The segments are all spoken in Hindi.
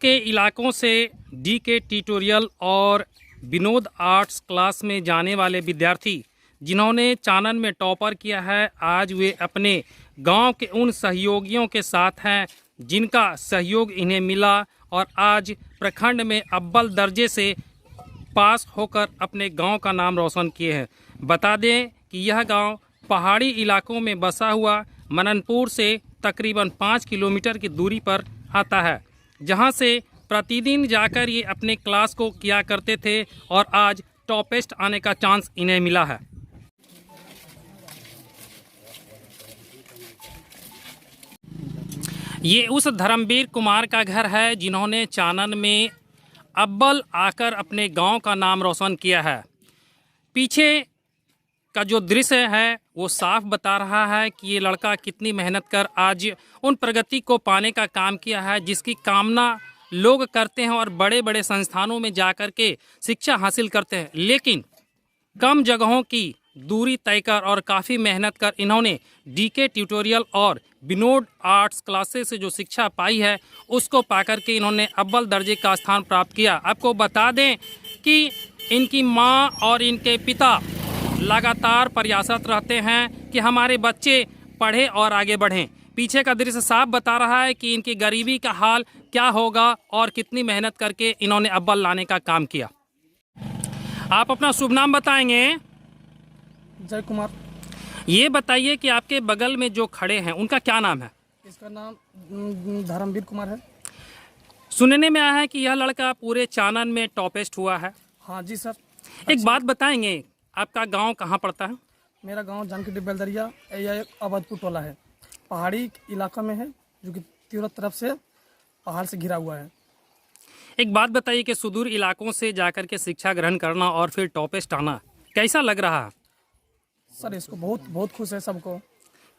के इलाकों से डीके ट्यूटोरियल और विनोद आर्ट्स क्लास में जाने वाले विद्यार्थी जिन्होंने चानन में टॉपर किया है, आज वे अपने गांव के उन सहयोगियों के साथ हैं जिनका सहयोग इन्हें मिला और आज प्रखंड में अव्वल दर्जे से पास होकर अपने गांव का नाम रोशन किए हैं। बता दें कि यह गांव पहाड़ी इलाकों में बसा हुआ मननपुर से तकरीबन 5 किलोमीटर की दूरी पर आता है, जहां से प्रतिदिन जाकर ये अपने क्लास को किया करते थे और आज टॉपेस्ट आने का चांस इन्हें मिला है। ये उस धर्मवीर कुमार का घर है जिन्होंने चानन में अव्वल आकर अपने गांव का नाम रोशन किया है। पीछे का जो दृश्य है वो साफ बता रहा है कि ये लड़का कितनी मेहनत कर आज उन प्रगति को पाने का काम किया है जिसकी कामना लोग करते हैं और बड़े बड़े संस्थानों में जाकर के शिक्षा हासिल करते हैं, लेकिन कम जगहों की दूरी तय कर और काफ़ी मेहनत कर इन्होंने डीके ट्यूटोरियल और विनोद आर्ट्स क्लासेस से जो शिक्षा पाई है उसको पाकर के इन्होंने अव्वल दर्जे का स्थान प्राप्त किया। आपको बता दें कि इनकी मां और इनके पिता लगातार प्रयासरत रहते हैं कि हमारे बच्चे पढ़ें और आगे बढ़ें। पीछे का दृश्य साफ बता रहा है कि इनकी गरीबी का हाल क्या होगा और कितनी मेहनत करके इन्होंने अव्वल लाने का काम किया। आप अपना शुभ नाम बताएंगे? जय कुमार। ये बताइए कि आपके बगल में जो खड़े हैं उनका क्या नाम है? इसका नाम धर्मवीर कुमार है। सुनने में आया है कि यह लड़का पूरे चानन में टॉपेस्ट हुआ है। हाँ जी सर। एक बात बताएंगे, आपका गांव कहाँ पड़ता है? मेरा गांव जानकी बेलदरिया या अवधपुर टोला है, पहाड़ी इलाका में है जो कि तीनों तरफ से पहाड़ से घिरा हुआ है। एक बात बताइए कि सुदूर इलाकों से जाकर के शिक्षा ग्रहण करना और फिर टॉपेस्ट आना कैसा लग रहा है? सर इसको बहुत खुश है सबको।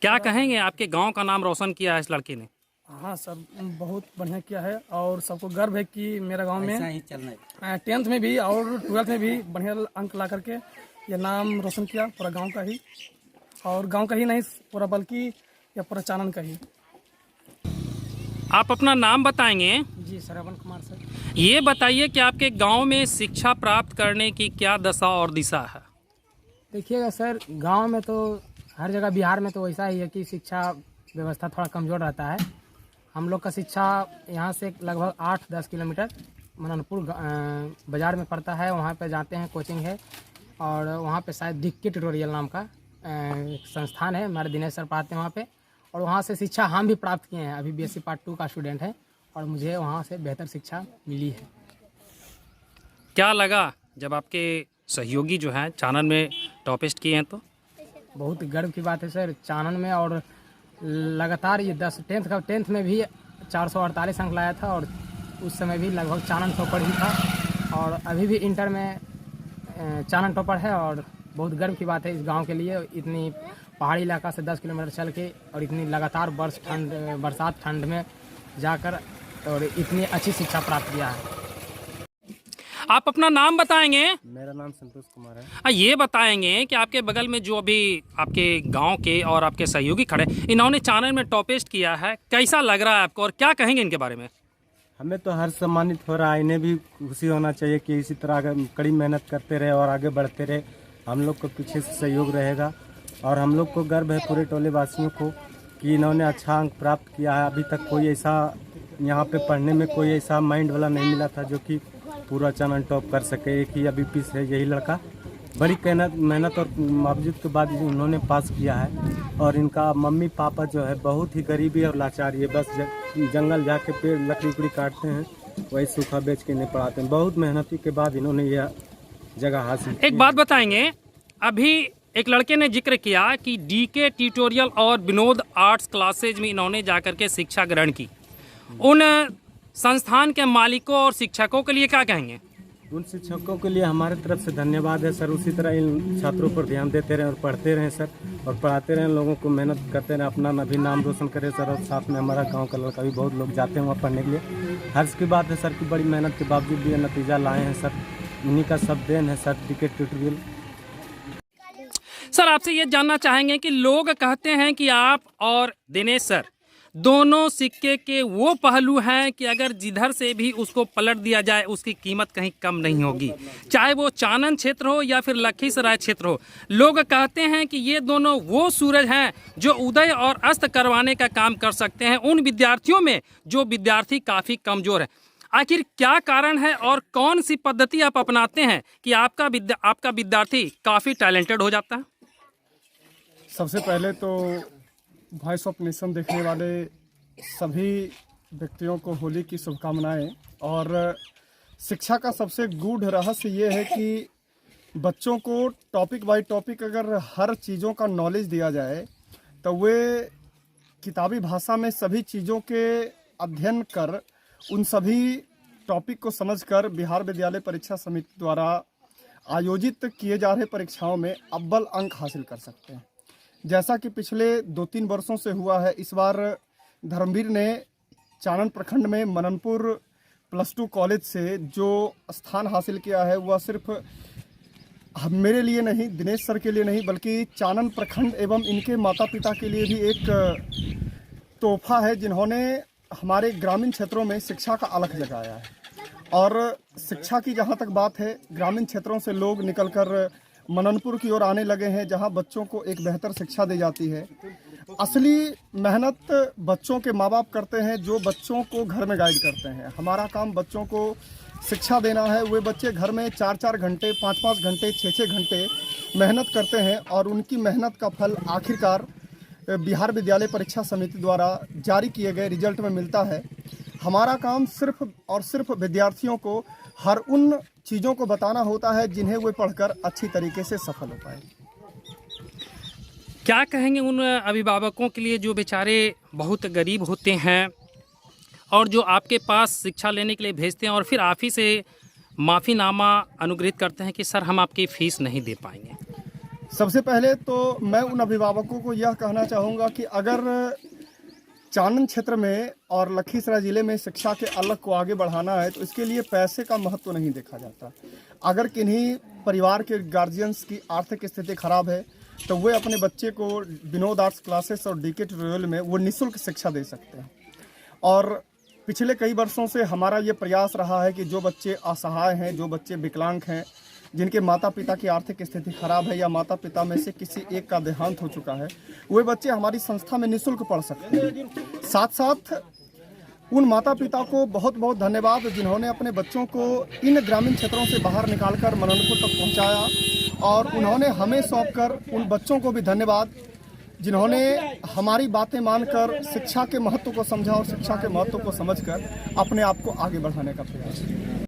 क्या कहेंगे, आपके गांव का नाम रोशन किया है इस लड़के ने? हाँ सर, बहुत बढ़िया किया है और सबको गर्व है कि मेरा गांव में 10th में भी और 12th में भी बढ़िया अंक ला करके ये नाम रोशन किया, पूरा गांव का ही, और गांव का ही नहीं पूरा बल्कि या पूरा चानन का ही। आप अपना नाम बताएंगे? जी श्रवण कुमार सर। ये बताइए कि आपके गांव में शिक्षा प्राप्त करने की क्या दशा और दिशा है? देखिएगा सर, गांव में तो हर जगह बिहार में तो वैसा ही है कि शिक्षा व्यवस्था थोड़ा कमज़ोर रहता है। हम लोग का शिक्षा यहाँ से लगभग 8-10 किलोमीटर मननपुर बाज़ार में पड़ता है, वहाँ पे जाते हैं, कोचिंग है और वहाँ पे शायद डीके ट्यूटोरियल नाम का एक संस्थान है, हमारे दिनेश सर पढ़ाते हैं वहाँ पे, और वहाँ से शिक्षा हम भी प्राप्त किए हैं। अभी BSc पार्ट 2 का स्टूडेंट है और मुझे वहाँ से बेहतर शिक्षा मिली है। क्या लगा जब आपके सहयोगी जो हैं चानन में टॉपेस्ट किए हैं? तो बहुत गर्व की बात है सर, चानन में, और लगातार ये 10th में भी 448 अंक लाया था और उस समय भी लगभग चानन टॉपर ही था, और अभी भी इंटर में चानन टॉपर है। और बहुत गर्व की बात है इस गांव के लिए, इतनी पहाड़ी इलाका से 10 किलोमीटर चल के और इतनी लगातार बरसात ठंड में जाकर और इतनी अच्छी शिक्षा प्राप्त किया है। आप अपना नाम बताएंगे? मेरा नाम संतोष कुमार है। ये बताएंगे कि आपके बगल में जो अभी आपके गांव के और आपके सहयोगी खड़े, इन्होंने चानन में टॉपेस्ट किया है, कैसा लग रहा है आपको और क्या कहेंगे इनके बारे में? हमें तो हर सम्मानित हो रहा है, इन्हें भी खुशी होना चाहिए कि इसी तरह कड़ी मेहनत करते रहे और आगे बढ़ते रहे। हम लोग को पीछे से सहयोग रहेगा और हम लोग को गर्व है पूरे टोले वासियों को कि इन्होंने अच्छा अंक प्राप्त किया है। अभी तक कोई ऐसा यहाँ पे पढ़ने में कोई ऐसा माइंड वाला नहीं मिला था जो कि पूरा चानन टॉप कर सके। एक ही अभी पीस है, यही लड़का बड़ी मेहनत और बावजूद के बाद उन्होंने पास किया है। और इनका मम्मी पापा जो है बहुत ही गरीबी और लाचारी है, बस जंगल जाके पेड़ लकड़ी काटते हैं, वही सूखा बेच के नहीं पढ़ाते हैं। बहुत मेहनती के बाद इन्होंने यह जगह हासिल की। एक बात बताएंगे, अभी एक लड़के ने जिक्र किया कि डीके ट्यूटोरियल और विनोद आर्ट्स क्लासेज में इन्होंने जाकर के शिक्षा ग्रहण की, उन संस्थान के मालिकों और शिक्षकों के लिए क्या कहेंगे? उन शिक्षकों के लिए हमारे तरफ से धन्यवाद है सर। उसी तरह इन छात्रों पर ध्यान देते रहें और पढ़ते रहें सर, और पढ़ाते रहें, लोगों को मेहनत करते रहें, अपना भी नाम रोशन करें सर। और साथ में हमारा गांव का लड़का भी बहुत लोग जाते हैं वहाँ पढ़ने के लिए। हर्ष की बात है सर कि बड़ी मेहनत के बावजूद भी नतीजा लाए हैं सर, इन्हीं का सब देन है सर डीके ट्यूटोरियल। सर आपसे ये जानना चाहेंगे कि लोग कहते हैं कि आप और दिनेश सर दोनों सिक्के के वो पहलू हैं कि अगर जिधर से भी उसको पलट दिया जाए उसकी कीमत कहीं कम नहीं होगी, चाहे वो चानन क्षेत्र हो या फिर लखीसराय क्षेत्र हो। लोग कहते हैं कि ये दोनों वो सूरज हैं जो उदय और अस्त करवाने का काम कर सकते हैं उन विद्यार्थियों में जो विद्यार्थी काफ़ी कमज़ोर है। आखिर क्या कारण है और कौन सी पद्धति आप अपनाते हैं कि आपका विद्यार्थी काफ़ी टैलेंटेड हो जाता है? सबसे पहले तो वॉइस ऑफ नेशन देखने वाले सभी व्यक्तियों को होली की शुभकामनाएं। और शिक्षा का सबसे गूढ़ रहस्य ये है कि बच्चों को टॉपिक बाय टॉपिक अगर हर चीज़ों का नॉलेज दिया जाए तो वे किताबी भाषा में सभी चीज़ों के अध्ययन कर उन सभी टॉपिक को समझकर बिहार विद्यालय परीक्षा समिति द्वारा आयोजित किए जा रहे परीक्षाओं में अव्वल अंक हासिल कर सकते हैं। जैसा कि पिछले 2-3 वर्षों से हुआ है, इस बार धर्मवीर ने चानन प्रखंड में मननपुर +2 कॉलेज से जो स्थान हासिल किया है वह सिर्फ मेरे लिए नहीं, दिनेश सर के लिए नहीं, बल्कि चानन प्रखंड एवं इनके माता पिता के लिए भी एक तोहफा है, जिन्होंने हमारे ग्रामीण क्षेत्रों में शिक्षा का अलख जगाया है। और शिक्षा की जहाँ तक बात है, ग्रामीण क्षेत्रों से लोग निकलकर मननपुर की ओर आने लगे हैं, जहां बच्चों को एक बेहतर शिक्षा दी जाती है। असली मेहनत बच्चों के माँ बाप करते हैं जो बच्चों को घर में गाइड करते हैं। हमारा काम बच्चों को शिक्षा देना है। वे बच्चे घर में 4-4 घंटे, 5-5 घंटे, 6-6 घंटे मेहनत करते हैं और उनकी मेहनत का फल आखिरकार बिहार विद्यालय परीक्षा समिति द्वारा जारी किए गए रिजल्ट में मिलता है। हमारा काम सिर्फ और सिर्फ विद्यार्थियों को हर उन चीज़ों को बताना होता है जिन्हें वे पढ़कर अच्छी तरीके से सफल हो पाए। क्या कहेंगे उन अभिभावकों के लिए जो बेचारे बहुत गरीब होते हैं और जो आपके पास शिक्षा लेने के लिए भेजते हैं और फिर आप ही से माफ़ीनामा अनुग्रहित करते हैं कि सर हम आपकी फ़ीस नहीं दे पाएंगे? सबसे पहले तो मैं उन अभिभावकों को यह कहना चाहूँगा कि अगर चानन क्षेत्र में और लखीसराय ज़िले में शिक्षा के अलग को आगे बढ़ाना है तो इसके लिए पैसे का महत्व नहीं देखा जाता। अगर किन्हीं परिवार के गार्जियंस की आर्थिक स्थिति खराब है तो वे अपने बच्चे को विनोद आर्ट्स क्लासेस और डीके ट्यूटोरियल में वो निःशुल्क शिक्षा दे सकते हैं। और पिछले कई वर्षों से हमारा ये प्रयास रहा है कि जो बच्चे असहाय हैं, जो बच्चे विकलांग हैं, जिनके माता पिता की आर्थिक स्थिति खराब है या माता पिता में से किसी एक का देहांत हो चुका है, वे बच्चे हमारी संस्था में निःशुल्क पढ़ सकते हैं। साथ साथ उन माता पिता को बहुत बहुत धन्यवाद जिन्होंने अपने बच्चों को इन ग्रामीण क्षेत्रों से बाहर निकालकर मननपुर तक पहुंचाया। और उन्होंने हमें सौंपकर उन बच्चों को भी धन्यवाद जिन्होंने हमारी बातें मानकर शिक्षा के महत्व को समझा और शिक्षा के महत्व को समझकर अपने आप को आगे बढ़ाने का प्रयास किया।